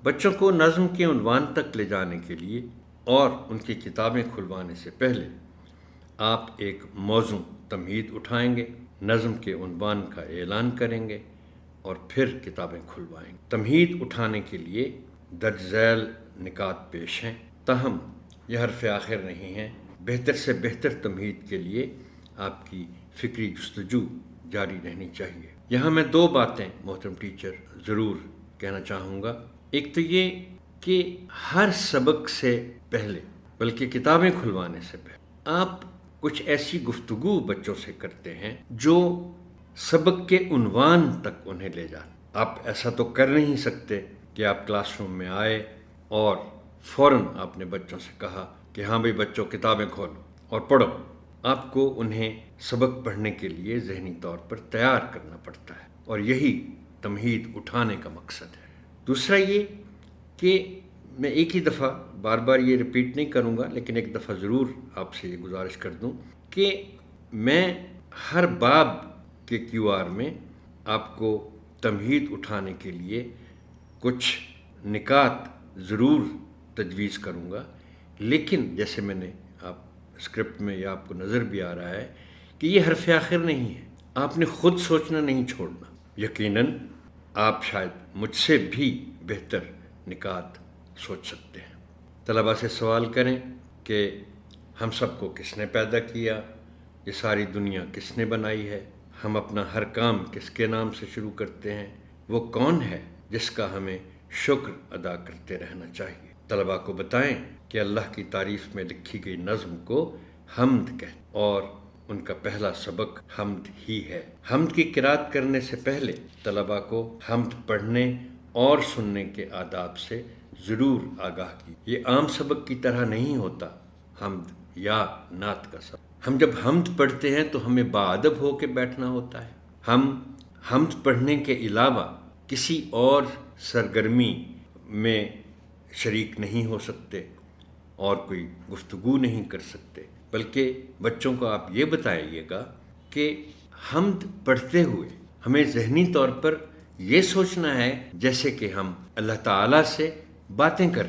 بچوں کو نظم کے عنوان تک لے جانے کے لیے اور ان کی کتابیں کھلوانے سے پہلے آپ ایک موزوں تمہید اٹھائیں گے، نظم کے عنوان کا اعلان کریں گے اور پھر کتابیں کھلوائیں گے۔ تمہید اٹھانے کے لیے درج ذیل نکات پیش ہیں، تاہم یہ حرف آخر نہیں ہیں۔ بہتر سے بہتر تمہید کے لیے آپ کی فکری جستجو جاری رہنی چاہیے۔ یہاں میں دو باتیں محترم ٹیچر ضرور کہنا چاہوں گا۔ ایک تو یہ کہ ہر سبق سے پہلے، بلکہ کتابیں کھلوانے سے پہلے، آپ کچھ ایسی گفتگو بچوں سے کرتے ہیں جو سبق کے عنوان تک انہیں لے جائیں۔ آپ ایسا تو کر نہیں سکتے کہ آپ کلاس روم میں آئے اور فوراً آپ نے بچوں سے کہا کہ ہاں بھئی بچوں کتابیں کھولو اور پڑھو۔ آپ کو انہیں سبق پڑھنے کے لیے ذہنی طور پر تیار کرنا پڑتا ہے، اور یہی تمہید اٹھانے کا مقصد ہے۔ دوسرا یہ کہ میں ایک ہی دفعہ بار بار یہ ریپیٹ نہیں کروں گا، لیکن ایک دفعہ ضرور آپ سے یہ گزارش کر دوں کہ میں ہر باب کے کیو آر میں آپ کو تمہید اٹھانے کے لیے کچھ نکات ضرور تجویز کروں گا، لیکن جیسے میں نے آپ اسکرپٹ میں یا آپ کو نظر بھی آ رہا ہے کہ یہ حرف آخر نہیں ہے۔ آپ نے خود سوچنا نہیں چھوڑنا۔ یقیناً آپ شاید مجھ سے بھی بہتر نکات سوچ سکتے ہیں۔ طلباء سے سوال کریں کہ ہم سب کو کس نے پیدا کیا، یہ ساری دنیا کس نے بنائی ہے، ہم اپنا ہر کام کس کے نام سے شروع کرتے ہیں، وہ کون ہے جس کا ہمیں شکر ادا کرتے رہنا چاہیے۔ طلباء کو بتائیں کہ اللہ کی تعریف میں لکھی گئی نظم کو حمد کہتے ہیں اور ان کا پہلا سبق حمد ہی ہے۔ حمد کی قرأت کرنے سے پہلے طلباء کو حمد پڑھنے اور سننے کے آداب سے ضرور آگاہ کی۔ یہ عام سبق کی طرح نہیں ہوتا حمد یا نعت کا سبق۔ ہم جب حمد پڑھتے ہیں تو ہمیں باادب ہو کے بیٹھنا ہوتا ہے۔ ہم حمد پڑھنے کے علاوہ کسی اور سرگرمی میں شریک نہیں ہو سکتے اور کوئی گفتگو نہیں کر سکتے، بلکہ بچوں کو آپ یہ بتائیے گا کہ حمد پڑھتے ہوئے ہمیں ذہنی طور پر یہ سوچنا ہے جیسے کہ ہم اللہ تعالیٰ سے باتیں کر